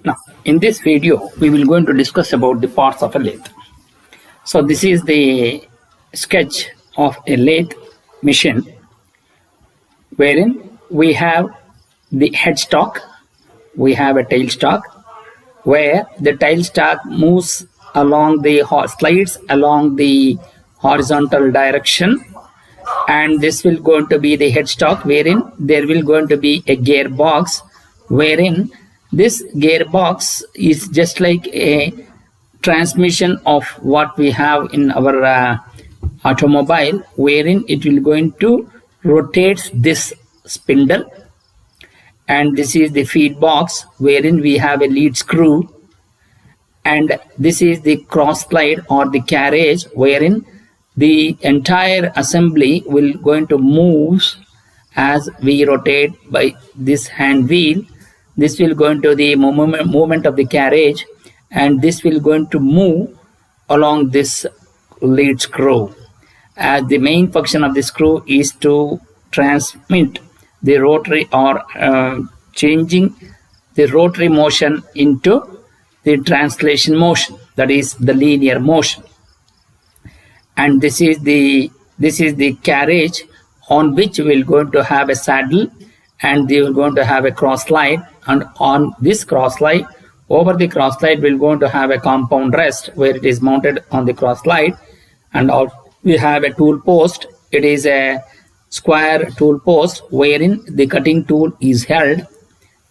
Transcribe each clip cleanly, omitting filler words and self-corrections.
Now, in this video, we will going to discuss about the parts of a lathe. So this is the sketch of a lathe machine, wherein we have the headstock, we have a tailstock, where the tailstock moves along the slides along the horizontal direction, and this will going to be the headstock, wherein there will going to be a gearbox, wherein this gearbox is just like a transmission of what we have in our automobile, wherein it will going to rotate this spindle, and this is the feed box wherein we have a lead screw, and this is the cross slide or the carriage wherein the entire assembly will going to move as we rotate by this hand wheel. This will go into the movement of the carriage, and this will going to move along this lead screw. As the main function of the screw is to transmit the rotary or changing the rotary motion into the translation motion, that is the linear motion. And this is the carriage on which we will going to have a saddle, and they will going to have a cross slide, and on this cross slide, over the cross slide, we will going to have a compound rest where it is mounted on the cross slide, and we have a tool post. It is a square tool post wherein the cutting tool is held,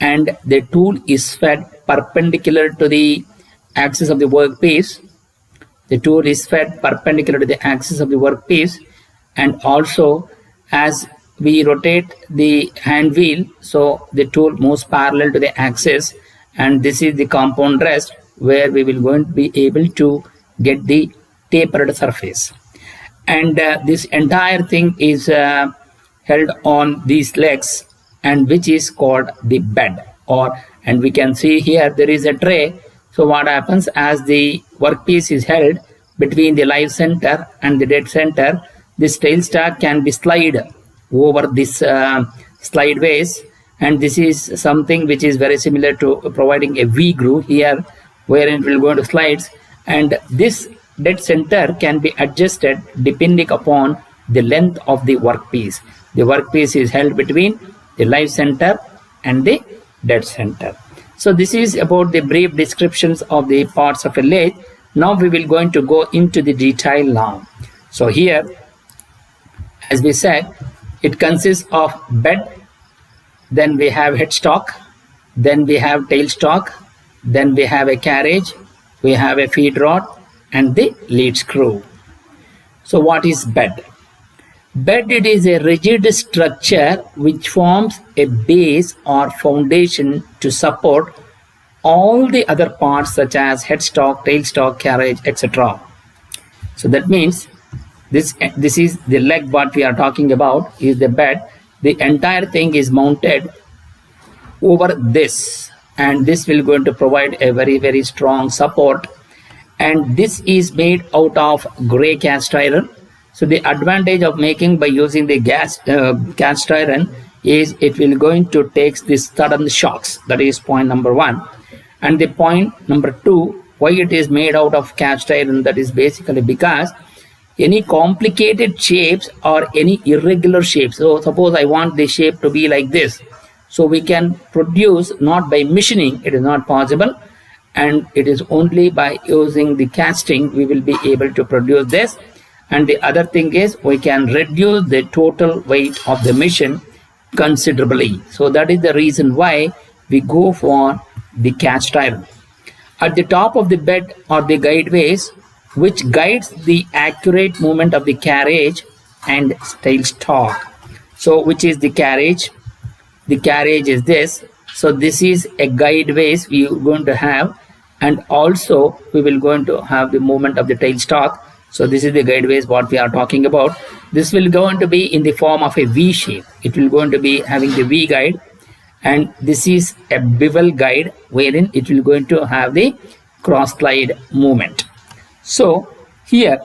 and the tool is fed perpendicular to the axis of the workpiece. The tool is fed perpendicular to the axis of the workpiece, and also as we rotate the hand wheel, so the tool moves parallel to the axis, and this is the compound rest where we will going to be able to get the tapered surface. And this entire thing is held on these legs, and which is called the bed, and we can see here there is a tray. So what happens, as the workpiece is held between the live center and the dead center, this tailstock can be slid over this slideways, and this is something which is very similar to providing a V groove here wherein it will go into slides, and this dead center can be adjusted depending upon the length of the workpiece. The workpiece is held between the live center and the dead center. So this is about the brief descriptions of the parts of a lathe. Now we will going to go into the detail now. So here, as we said, it consists of bed, then we have headstock, then we have tailstock, then we have a carriage, we have a feed rod, and the lead screw. So what is bed? Bed, it is a rigid structure which forms a base or foundation to support all the other parts such as headstock, tailstock, carriage, etc. So that means this is the leg what we are talking about is the bed. The entire thing is mounted over this, and this will going to provide a very, very strong support, and this is made out of gray cast iron. So the advantage of making by using the cast iron is it will going to take this sudden shocks. That is point number one. And the point number two, why it is made out of cast iron, that is basically because any complicated shapes or any irregular shapes. So suppose I want the shape to be like this. So we can produce not by machining, it is not possible, and it is only by using the casting we will be able to produce this. And the other thing is we can reduce the total weight of the machine considerably. So that is the reason why we go for the cast iron. At the top of the bed are the guideways which guides the accurate movement of the carriage and tailstock. So which is the carriage? The carriage is this. So this is a guideways we are going to have, and also we will going to have the movement of the tailstock. So this is the guideways what we are talking about. This will going to be in the form of a V shape. It will going to be having the V guide, and this is a bevel guide wherein it will going to have the cross slide movement. So here,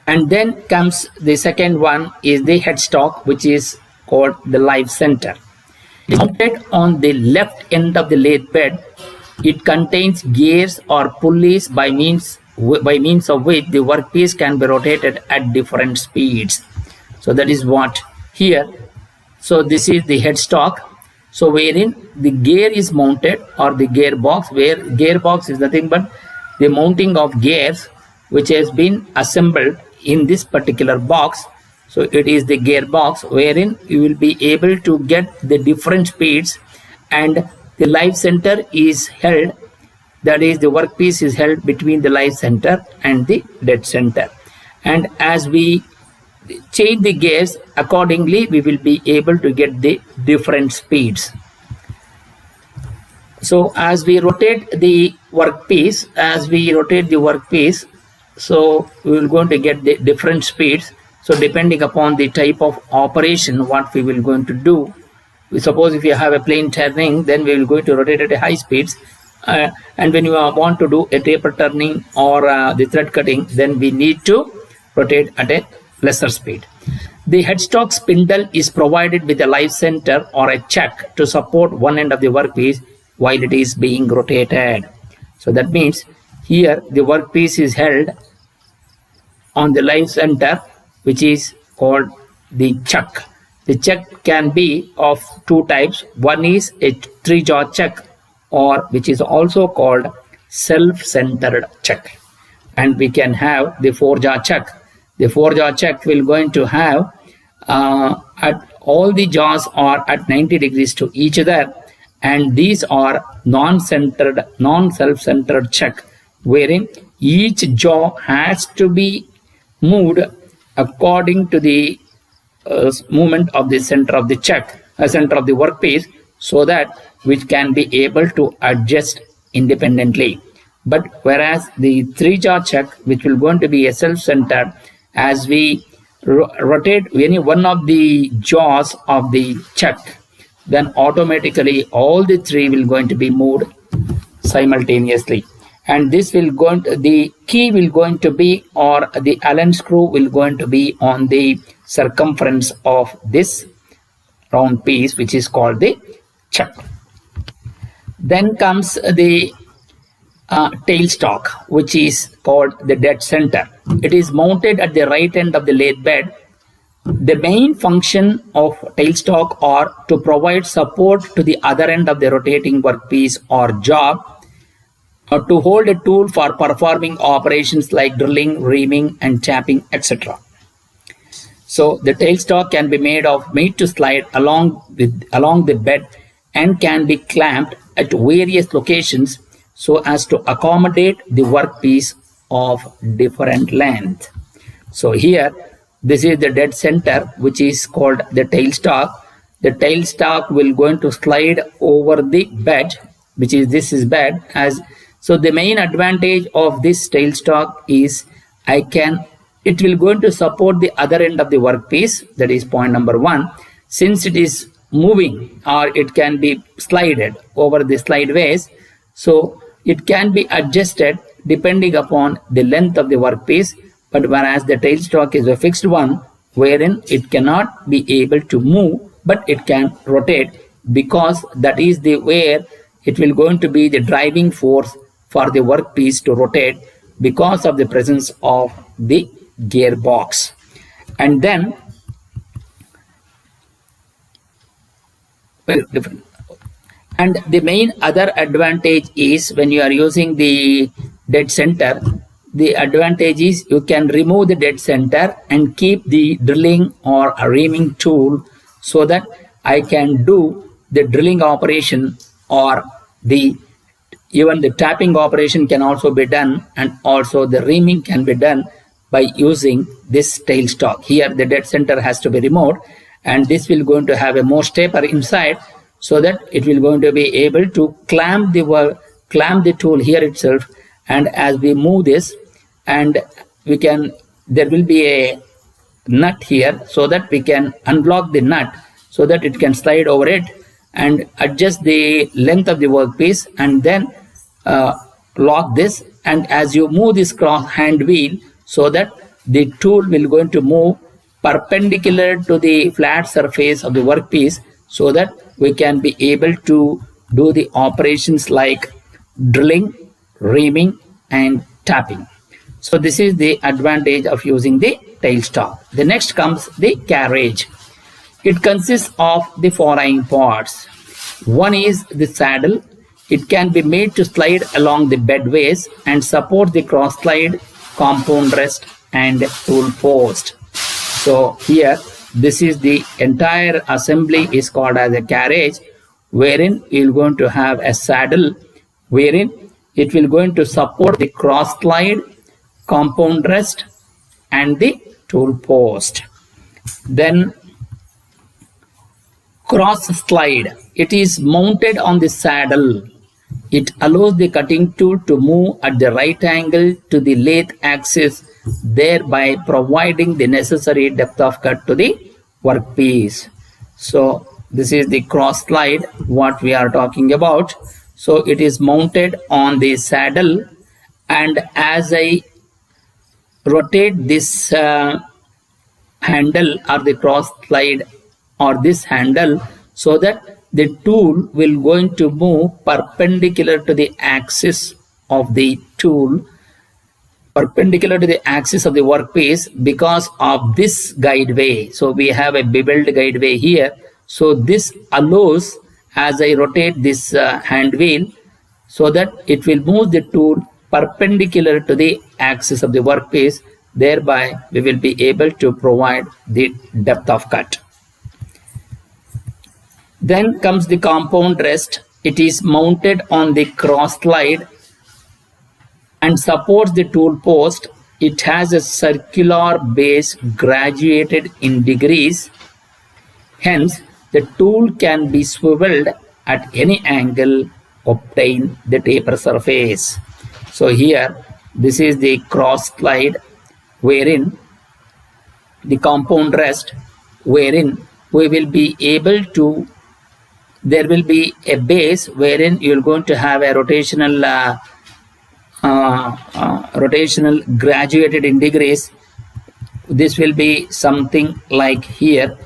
and then comes the second one is the headstock, which is called the live center. Mounted on the left end of the lathe bed, It contains gears or pulleys by means of which the workpiece can be rotated at different speeds. So that is what here. So this is the headstock. So wherein the gear is mounted, or the gearbox, where gearbox is nothing but the mounting of gears which has been assembled in this particular box. So it is the gearbox wherein you will be able to get the different speeds, and the live center is held, that is the workpiece is held between the live center and the dead center. And as we change the gears accordingly, we will be able to get the different speeds. So as we rotate the workpiece, so we will going to get the different speeds. So depending upon the type of operation what we will going to do, suppose if you have a plain turning, then we will going to rotate at a high speeds, and when you want to do a taper turning or the thread cutting, then we need to rotate at a lesser speed. The headstock spindle is provided with a live center or a chuck to support one end of the workpiece while it is being rotated. So that means here the workpiece is held on the live center, which is called the chuck. The chuck can be of two types. One is a 3-jaw chuck, or which is also called self-centered chuck, and we can have the 4-jaw chuck. The 4-jaw chuck will going to have at all the jaws are at 90 degrees to each other, and these are non-self-centered chuck, wherein each jaw has to be moved according to the movement of the center of the chuck, center of the workpiece, so that which can be able to adjust independently. But whereas the 3-jaw chuck, which will going to be a self-centered, as we rotate any one of the jaws of the chuck, then automatically all the three will going to be moved simultaneously. And this will going to, the key will going to be, or the Allen screw will going to be on the circumference of this round piece, which is called the chuck. Then comes the tailstock, which is called the dead center. It is mounted at the right end of the lathe bed. The main function of tailstock are to provide support to the other end of the rotating workpiece or job, or to hold a tool for performing operations like drilling, reaming, and tapping, etc. So the tailstock can be made to slide along the bed and can be clamped at various locations so as to accommodate the workpiece of different length. So here, this is the dead center, which is called the tailstock. The tailstock will going to slide over the bed, which is this is bed. So the main advantage of this tailstock is it will going to support the other end of the workpiece. That is point number 1. Since it is moving, or it can be slided over the slideways, so it can be adjusted depending upon the length of the workpiece. But whereas the tailstock is a fixed one, wherein it cannot be able to move, but it can rotate, because that is the where it will going to be the driving force for the workpiece to rotate, because of the presence of the gearbox. And then and the main other advantage is, when you are using the dead center, the advantage is you can remove the dead center and keep the drilling or a reaming tool, so that I can do the drilling operation, or even the tapping operation can also be done, and also the reaming can be done by using this tailstock. Here the dead center has to be removed, and this will going to have a more taper inside, so that it will going to be able to clamp the tool here itself. And as we move this, and there will be a nut here, so that we can unblock the nut, so that it can slide over it and adjust the length of the workpiece, and then lock this. And as you move this cross hand wheel, so that the tool will going to move perpendicular to the flat surface of the workpiece, so that we can be able to do the operations like drilling, reaming, and tapping. So this is the advantage of using the tailstock. The next comes the carriage. It consists of the following parts. One is the saddle. It can be made to slide along the bedways and support the cross slide, compound rest, and tool post. So here, this is the entire assembly is called as a carriage, wherein you're going to have a saddle, wherein it will going to support the cross slide, compound rest, and the tool post. Then cross slide. It is mounted on the saddle. It allows the cutting tool to move at the right angle to the lathe axis, thereby providing the necessary depth of cut to the workpiece. So this is the cross slide what we are talking about. So it is mounted on the saddle, and as I rotate this handle or the cross slide or this handle, so that the tool will going to move perpendicular to the axis of the tool, perpendicular to the axis of the workpiece, because of this guideway. So we have a beveled guideway here. So this allows, as I rotate this hand wheel, so that it will move the tool perpendicular to the axis of the workpiece. Thereby we will be able to provide the depth of cut. Then comes the compound rest. It is mounted on the cross slide and supports the tool post. It has a circular base graduated in degrees. Hence, the tool can be swiveled at any angle, obtain the taper surface. So here, this is the cross slide, wherein the compound rest, wherein we will be able to, there will be a base wherein you're going to have a rotational graduated in degrees. This will be something like here.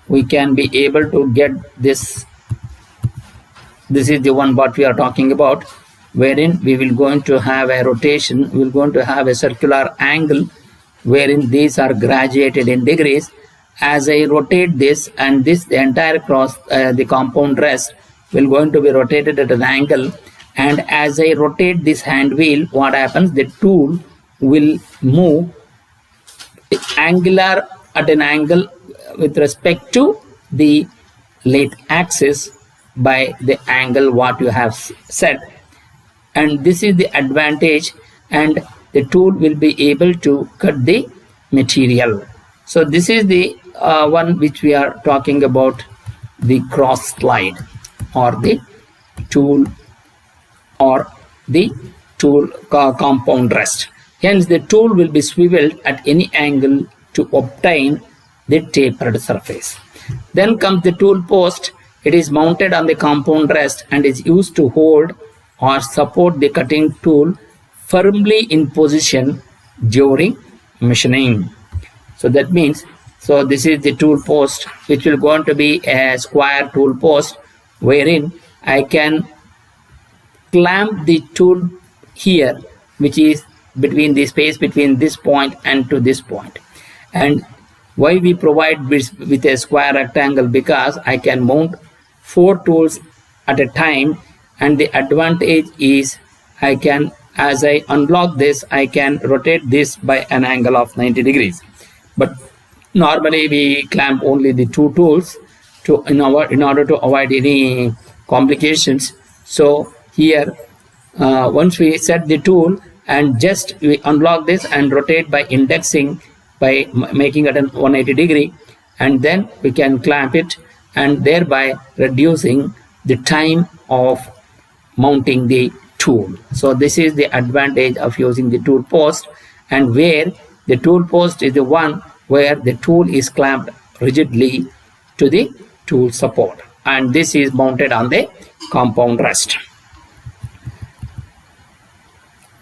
We can be able to get this. This is the one what we are talking about, wherein we will going to have a rotation. We will going to have a circular angle, wherein these are graduated in degrees. As I rotate this, and this, the entire cross, the compound rest will going to be rotated at an angle, and as I rotate this hand wheel, what happens, the tool will move angular at an angle with respect to the lathe axis by the angle what you have set, and this is the advantage, and the tool will be able to cut the material. So this is the one which we are talking about, the cross slide or the tool compound rest. Hence the tool will be swiveled at any angle to obtain the tapered surface. Then comes the tool post. It is mounted on the compound rest and is used to hold or support the cutting tool firmly in position during machining. So that means, so this is the tool post, which will going to be a square tool post, wherein I can clamp the tool here, which is between the space between this point and to this point. And why we provide this with a square rectangle? Because I can mount 4 tools at a time, and the advantage is I can, as I unlock this, I can rotate this by an angle of 90 degrees. But normally we clamp only the 2 tools to in order to avoid any complications. So here once we set the tool and just we unlock this and rotate by indexing, by making it an 180 degree, and then we can clamp it, and thereby reducing the time of mounting the tool. So this is the advantage of using the tool post, and where the tool post is the one where the tool is clamped rigidly to the tool support, and this is mounted on the compound rest.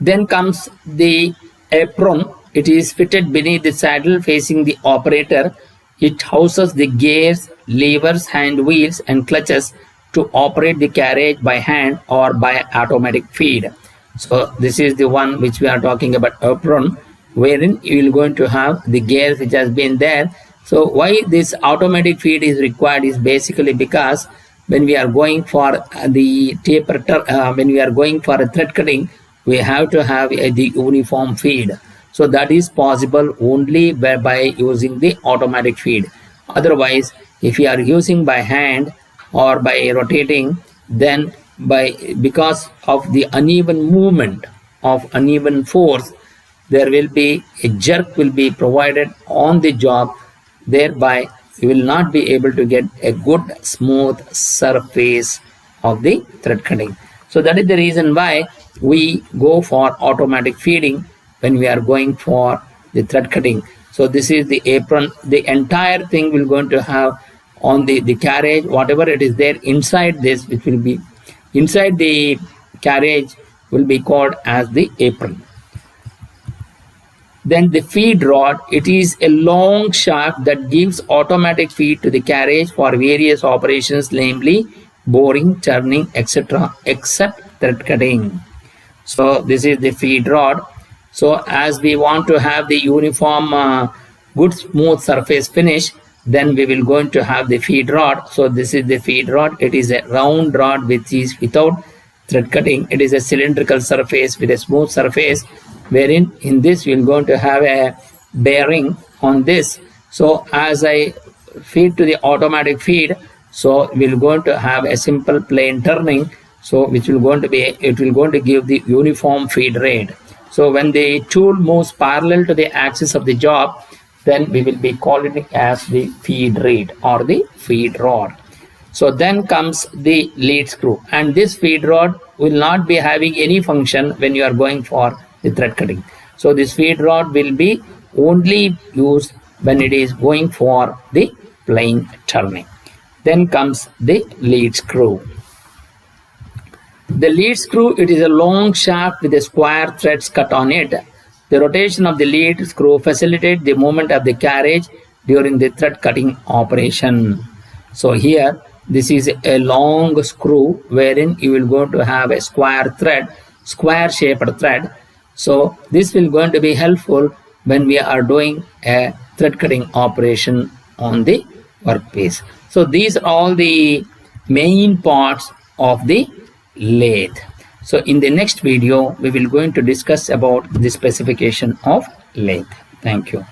Then comes the apron. It is fitted beneath the saddle facing the operator. It houses the gears, levers, hand wheels and clutches to operate the carriage by hand or by automatic feed. So this is the one which we are talking about, apron, wherein you will going to have the gears which has been there. So why this automatic feed is required is basically because when we are going for the taper, when we are going for a thread cutting, we have to have the uniform feed. So that is possible only by using the automatic feed. Otherwise, if you are using by hand or by rotating, then because of the uneven movement of uneven force, there will be a jerk will be provided on the job, thereby you will not be able to get a good smooth surface of the thread cutting. So that is the reason why we go for automatic feeding when we are going for the thread cutting. So this is the apron. The entire thing will going to have on the carriage, whatever it is there inside this, which will be inside the carriage, will be called as the apron. Then the feed rod, it is a long shaft that gives automatic feed to the carriage for various operations, namely boring, turning, etc., except thread cutting. So this is the feed rod. So as we want to have the uniform good smooth surface finish, then we will going to have the feed rod. So this is the feed rod. It is a round rod which is without thread cutting. It is a cylindrical surface with a smooth surface, wherein in this we are going to have a bearing on this. So as I feed to the automatic feed, so we will going to have a simple plain turning, so which will going to be, it will going to give the uniform feed rate. So when the tool moves parallel to the axis of the job, then we will be calling it as the feed rate or the feed rod. So then comes the lead screw, and this feed rod will not be having any function when you are going for the thread cutting. So this feed rod will be only used when it is going for the plain turning. Then comes the lead screw. The lead screw, it is a long shaft with a square threads cut on it. The rotation of the lead screw facilitates the movement of the carriage during the thread cutting operation. So here, this is a long screw wherein you will go to have a square thread, square shaped thread. So this will going to be helpful when we are doing a thread cutting operation on the workpiece. So these are all the main parts of the lathe. So in the next video, we will going to discuss about the specification of lathe. Thank you.